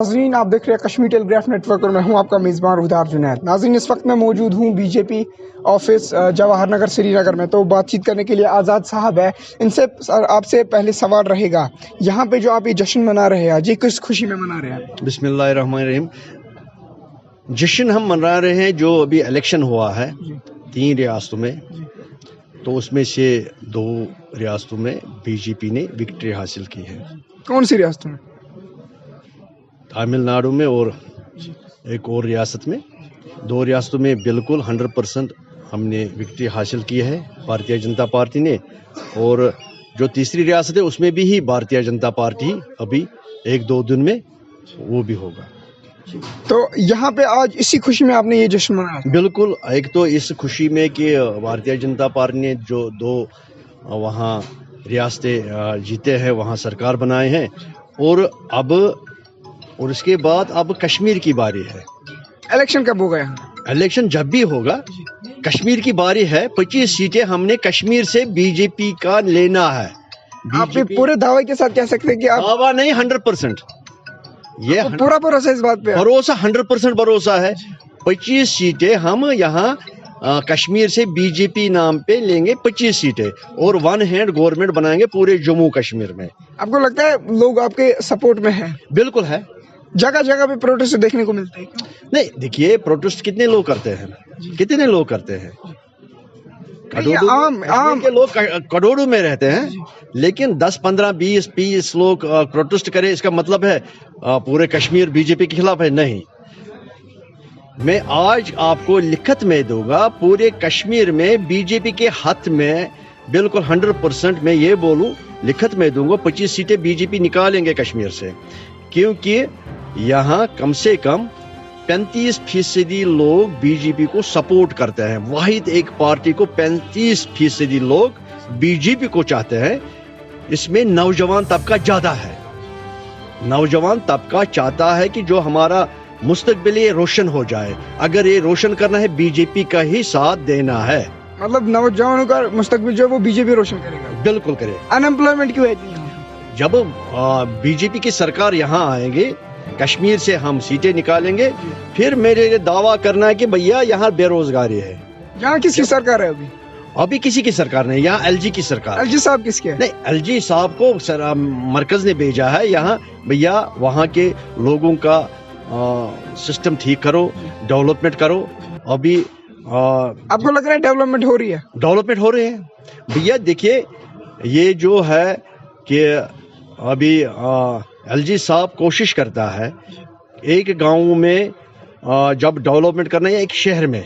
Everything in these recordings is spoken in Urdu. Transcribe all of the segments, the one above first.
ناظرین آپ دیکھ رہے ہیں کشمیر ٹیلی گراف نیٹ ورک اور میں ہوں آپ کا میزبان رودار جنید۔ ناظرین اس وقت میں موجود ہوں B J P office Jawahar Nagar Srinagar میں، تو بات چیت کرنے کے لیے آزاد صاحب ہے، ان سے آپ سے پہلے سوال رہے گا، یہاں پہ جو آپ یہ جشن منا رہے ہیں جی کس خوشی میں منا رہے ہیں؟ بسم اللہ الرحمن الرحیم۔ جشن ہم منا رہے ہیں جو ابھی الیکشن ہوا ہے 3 ریاستوں میں، تو اس میں سے 2 ریاستوں میں بی جے پی نے وکٹری حاصل کی ہے۔ کون سی ریاستوں میں؟ تامل ناڈو میں اور ایک اور ریاست میں۔ 2 ریاستوں میں بالکل 100% ہم نے وکٹری حاصل کی ہے بھارتیہ جنتا پارٹی نے، اور جو تیسری ریاست ہے اس میں بھی ہی بھارتیہ جنتا پارٹی ابھی 1-2 دن میں وہ بھی ہوگا۔ تو یہاں پہ آج اسی خوشی میں آپ نے یہ جشن منایا؟ بالکل، ایک تو اس خوشی میں کہ بھارتیہ جنتا پارٹی نے جو 2 وہاں ریاستیں جیتے ہیں، وہاں سرکار بنائے ہیں، اور اس کے بعد اب کشمیر کی باری ہے۔ الیکشن کب ہوگا یہاں؟ الیکشن جب بھی ہوگا، کشمیر کی باری ہے۔ 25 سیٹیں ہم نے کشمیر سے بی جے پی کا لینا ہے۔ آپ پورے دعوے کے ساتھ کہہ سکتے ہیں کہ آپ دعویٰ نہیں، 100%، یہ پورا بھروسہ اس بات پہ؟ بھروسہ 100% بھروسہ ہے۔ 25 سیٹیں ہم یہاں کشمیر سے بی جے پی نام پہ لیں گے، 25 سیٹیں، اور 1 ہینڈ گورنمنٹ بنائیں گے پورے جموں کشمیر میں۔ آپ کو لگتا ہے لوگ آپ کے سپورٹ میں ہیں؟ بالکل ہے، جگہ جگہ پہ پروٹیسٹ دیکھنے کو ملتے ہیں؟ نہیں دیکھیے، پروٹیسٹ کتنے لوگ کرتے ہیں، کتنے لوگ کرتے ہیں؟ کشمیر کے لوگ کروڑوں میں رہتے ہیں، لیکن 10 15 20 لوگ پروٹیسٹ کرے اس کا مطلب ہے پورے کشمیر بی جے پی کے خلاف ہے؟ نہیں۔ میں آج آپ کو لکھت میں دوں گا، پورے کشمیر میں بی جے پی کے ہاتھ میں بالکل 100% میں یہ بولوں، لکھت میں دوں گا 25 سیٹیں بی جے پی نکالیں گے کشمیر سے، کیونکہ یہاں کم سے کم 35% لوگ بی جے پی کو سپورٹ کرتے ہیں۔ واحد ایک پارٹی کو 35% لوگ بی جے پی کو چاہتے ہیں۔ اس میں نوجوان طبقہ زیادہ ہے۔ نوجوان طبقہ چاہتا ہے کہ جو ہمارا مستقبل یہ روشن ہو جائے، اگر یہ روشن کرنا ہے بی جے پی کا ہی ساتھ دینا ہے۔ مطلب نوجوانوں کا مستقبل جو ہے وہ بی جے پی روشن کرے گا؟ بالکل کرے۔ ان امپلائمنٹ کیوں ہے؟ جب بی جے پی کی سرکار یہاں آئیں گے، کشمیر سے ہم سیٹیں نکالیں گے، پھر میرے لیے دعویٰ کرنا ہے کہ بھیا یہاں بے روزگاری ہے۔ یہاں کس کی سرکار ہے ابھی؟ ابھی کسی کی سرکار نہیں، یہاں ایل جی کی سرکار۔ ایل جی صاحب کس کے؟ نہیں، ایل جی صاحب کو مرکز نے بھیجا ہے یہاں، بھیا وہاں کے لوگوں کا سسٹم ٹھیک کرو، ڈیولپمنٹ کرو۔ ابھی آپ کو لگ رہا ہے ڈیولپمنٹ ہو رہی ہے؟ ڈیولپمنٹ ہو رہے ہیں بھیا۔ دیکھیے یہ جو ہے کہ ابھی ایل جی صاحب کوشش کرتا ہے ایک گاؤں میں جب ڈیولپمنٹ کرنا ہے، ایک شہر میں،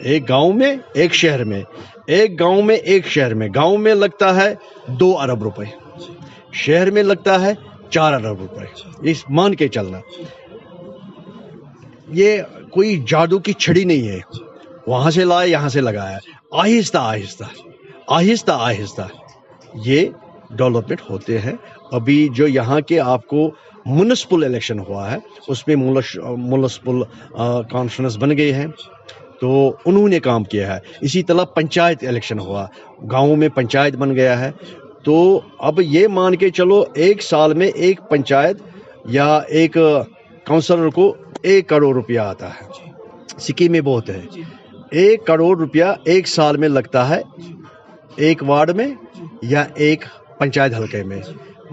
ایک گاؤں میں ایک شہر میں، ایک گاؤں میں ایک شہر میں، گاؤں میں لگتا ہے 2 ارب روپے، شہر میں لگتا ہے 4 ارب روپے۔ اس مان کے چلنا، یہ کوئی جادو کی چھڑی نہیں ہے، وہاں سے لائے یہاں سے لگایا، آہستہ آہستہ آہستہ آہستہ یہ ڈیولپمنٹ ہوتے ہیں۔ ابھی جو یہاں کے آپ کو میونسپل الیکشن ہوا ہے، اس میں میونسپل کانفرنس بن گئی ہے، تو انہوں نے کام کیا ہے۔ اسی طرح پنچایت الیکشن ہوا، گاؤں میں پنچایت بن گیا ہے، تو اب یہ مان کے چلو 1 سال میں ایک پنچایت یا ایک کونسلر کو 1 کروڑ روپیہ آتا ہے۔ سکیمیں بہت ہے، 1 کروڑ روپیہ 1 سال میں لگتا ہے ایک وارڈ میں یا ایک پنچایت حلقے میں۔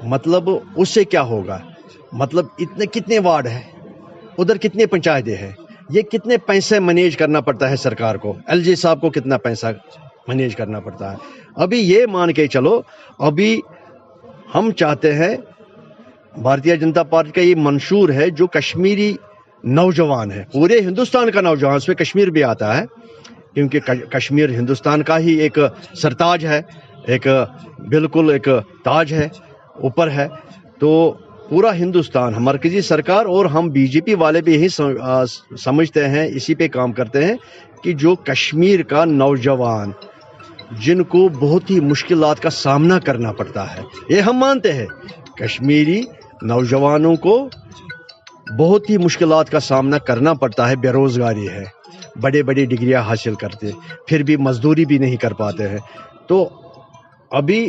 مطلب اس سے کیا ہوگا؟ مطلب اتنے کتنے وارڈ ہے، ادھر کتنے پنچایتیں ہیں، یہ کتنے پیسے مینیج کرنا پڑتا ہے سرکار کو، ایل جی صاحب کو کتنا پیسہ مینیج کرنا پڑتا ہے۔ ابھی یہ مان کے چلو، ابھی ہم چاہتے ہیں، بھارتیہ جنتا پارٹی کا یہ منشور ہے، جو کشمیری نوجوان ہے، پورے ہندوستان کا نوجوان، اس میں کشمیر بھی آتا ہے، کیونکہ کشمیر ہندوستان کا ہی ایک سرتاج ہے، ایک بالکل ایک تاج ہے، اوپر ہے، تو پورا ہندوستان، مرکزی سرکار اور ہم بی جے پی والے بھی یہی سمجھتے ہیں، اسی پہ کام کرتے ہیں کہ جو کشمیر کا نوجوان جن کو بہت ہی مشکلات کا سامنا کرنا پڑتا ہے، یہ ہم مانتے ہیں، کشمیری نوجوانوں کو بہت ہی مشکلات کا سامنا کرنا پڑتا ہے، بے روزگاری ہے، بڑے بڑے ڈگریاں حاصل کرتے پھر بھی مزدوری بھی نہیں کر پاتے ہیں۔ تو ابھی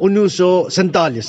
1947,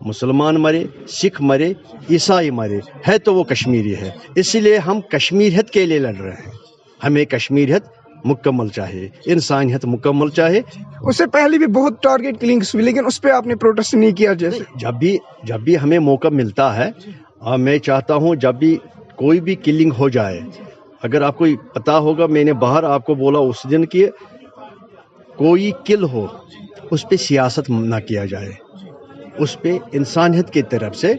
مسلمان مرے, سکھ مرے, عیسائی مرے, ہے تو وہ کشمیری ہے. اسی لیے ہم کشمیریت کے لیے لڑ رہے ہیں. ہمیں کشمیریت مکمل چاہیے, انسانیت مکمل چاہیے. اس سے پہلے بھی بہت ٹارگیٹ کلنگس ہوئی لیکن اس پہ آپ نے پروٹیسٹ نہیں کیا. جیسے جب بھی ہمیں موقع ملتا ہے, میں چاہتا ہوں جب بھی کوئی بھی کلنگ ہو جائے, اگر آپ کو پتا ہوگا میں نے باہر آپ کو بولا اس دن کہ کوئی کل ہو اس پہ سیاست نہ کیا جائے, اس پہ انسانیت کی طرف سے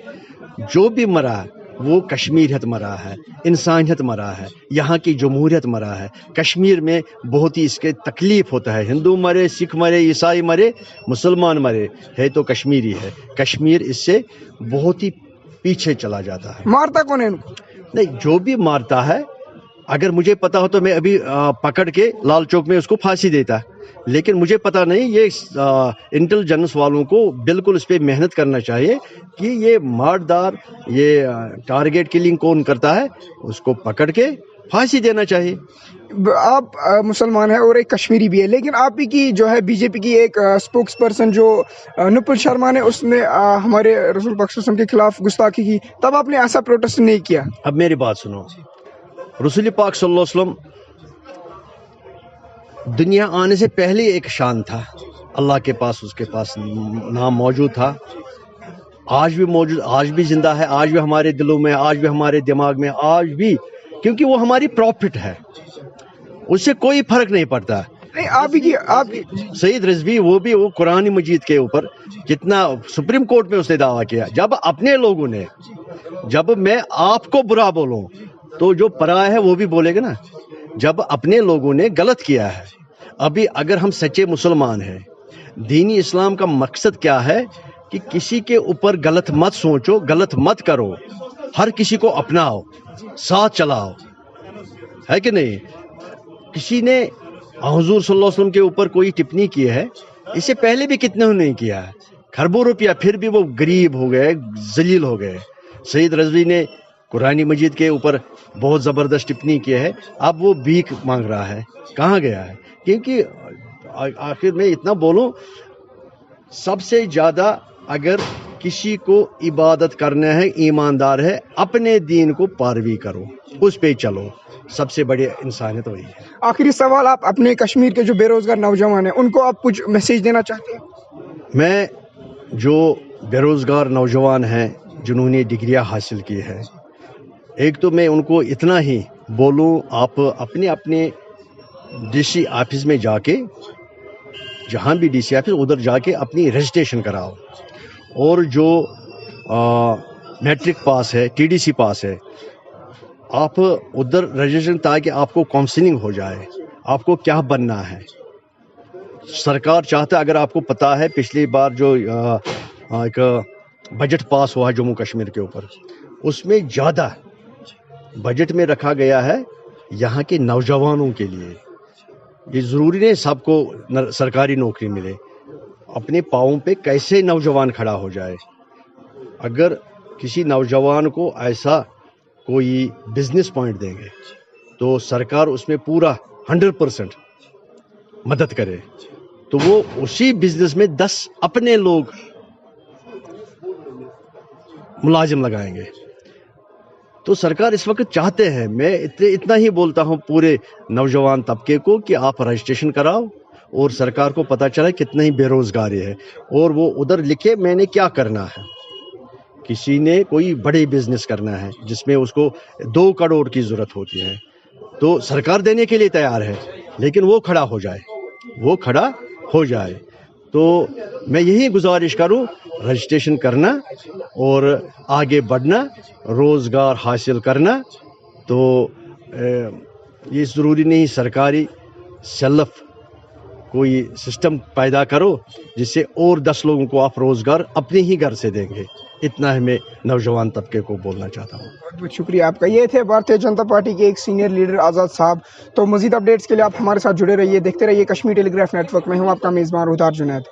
جو بھی مرا وہ کشمیریت مرا ہے, انسانیت مرا ہے, یہاں کی جمہوریت مرا ہے. کشمیر میں بہت ہی اس کے تکلیف ہوتا ہے, ہندو مرے, سکھ مرے, عیسائی مرے, مسلمان مرے, ہے تو کشمیری ہے. کشمیر اس سے بہت ہی پیچھے چلا جاتا ہے. مارتا کون ہے ان کو؟ نہیں, جو بھی مارتا ہے, اگر مجھے پتا ہو تو میں ابھی پکڑ کے لال چوک میں اس کو پھانسی دیتا, لیکن مجھے پتا نہیں. یہ انٹیلیجنس والوں کو بالکل اس پہ محنت کرنا چاہیے کہ یہ ماردار, یہ ٹارگیٹ کلنگ کون کرتا ہے, اس کو پکڑ کے پھانسی دینا چاہیے. آپ مسلمان ہیں اور ایک کشمیری بھی ہے, لیکن آپ ہی کی جو ہے بی جے پی کی ایک اسپوکس پرسن جو نپل شرما نے, اس نے ہمارے رسول پاک صلی اللہ علیہ وسلم کے خلاف گستاخی کی, تب آپ نے ایسا پروٹیسٹ نہیں کیا. اب میری بات سنو, رسول پاک صلی اللہ علیہ وسلم دنیا آنے سے پہلے ایک شان تھا, اللہ کے پاس اس کے پاس نام موجود تھا, آج بھی موجود, آج بھی زندہ ہے, آج بھی ہمارے دلوں میں, آج بھی ہمارے دماغ میں, آج بھی, کیونکہ وہ ہماری پروفٹ ہے, اس سے کوئی فرق نہیں پڑتا. نہیں, آپ سید رضوی وہ بھی وہ قرآن مجید کے اوپر کتنا سپریم کورٹ میں اس نے دعویٰ کیا. جب اپنے لوگوں نے, جب میں آپ کو برا بولوں تو جو پرایا ہے وہ بھی بولے گا نا. جب اپنے لوگوں نے غلط کیا ہے, ابھی اگر ہم سچے مسلمان ہیں, دینی اسلام کا مقصد کیا ہے کہ کسی کے اوپر غلط مت سوچو, غلط مت کرو, ہر کسی کو اپناؤ, ساتھ چلاؤ, ہے کہ نہیں. کسی نے حضور صلی اللہ علیہ وسلم کے اوپر کوئی ٹپنی کی ہے, اس سے پہلے بھی کتنے نے کیا ہے, کھربوں روپیہ, پھر بھی وہ غریب ہو گئے, ذلیل ہو گئے. سید رضوی نے قرآن مجید کے اوپر بہت زبردست ٹپنی کی ہے, اب وہ بھیک مانگ رہا ہے, کہاں گیا ہے. کیونکہ آخر میں اتنا بولوں, سب سے زیادہ اگر کسی کو عبادت کرنا ہے, ایماندار ہے, اپنے دین کو پیروی کرو, اس پہ چلو, سب سے بڑی انسانیت وہی ہے. آخری سوال, آپ اپنے کشمیر کے جو بے روزگار نوجوان ہیں ان کو آپ کچھ میسیج دینا چاہتے ہیں؟ میں جو بے روزگار نوجوان ہیں جنہوں نے ڈگریاں حاصل کی ہے, ایک تو میں ان کو اتنا ہی بولوں, آپ اپنے اپنے ڈی سی آفس میں جا کے, جہاں بھی ڈی سی آفس ادھر جا کے اپنی رجسٹریشن کراؤ, اور جو میٹرک پاس ہے, ٹی ڈی سی پاس ہے, آپ ادھر رجسٹریشن, تاکہ آپ کو کاؤنسلنگ ہو جائے, آپ کو کیا بننا ہے. سرکار چاہتا ہے, اگر آپ کو پتا ہے پچھلی بار جو ایک بجٹ پاس ہوا جموں کشمیر کے اوپر, اس میں زیادہ بجٹ میں رکھا گیا ہے یہاں کے نوجوانوں کے لیے. یہ ضروری نہیں سب کو سرکاری نوکری ملے, اپنے پاؤں پہ کیسے نوجوان کھڑا ہو جائے. اگر کسی نوجوان کو ایسا کوئی بزنس پوائنٹ دیں گے تو سرکار اس میں پورا 100% مدد کرے, تو وہ اسی بزنس میں 10 اپنے لوگ ملازم لگائیں گے. تو سرکار اس وقت چاہتے ہیں, میں اتنا ہی بولتا ہوں پورے نوجوان طبقے کو کہ آپ رجسٹریشن کراؤ, اور سرکار کو پتہ چلا کتنا ہی بے روزگاری ہے, اور وہ ادھر لکھے میں نے کیا کرنا ہے. کسی نے کوئی بڑے بزنس کرنا ہے جس میں اس کو 2 کروڑ کی ضرورت ہوتی ہے, تو سرکار دینے کے لیے تیار ہے, لیکن وہ کھڑا ہو جائے, وہ کھڑا ہو جائے. تو میں یہی گزارش کروں, رجسٹریشن کرنا اور آگے بڑھنا, روزگار حاصل کرنا. تو یہ ضروری نہیں سرکاری سیلف کوئی سسٹم پیدا کرو جس سے اور 10 لوگوں کو آپ روزگار اپنے ہی گھر سے دیں گے. اتنا ہے میں نوجوان طبقے کو بولنا چاہتا ہوں. بہت بہت شکریہ آپ کا. یہ تھے بھارتیہ جنتا پارٹی کے ایک سینئر لیڈر آزاد صاحب. تو مزید اپڈیٹس کے لیے آپ ہمارے ساتھ جڑے رہیے, دیکھتے رہیے کشمیر ٹیلی گراف نیٹ ورک. میں ہوں آپ کا میزبان رودار جنید.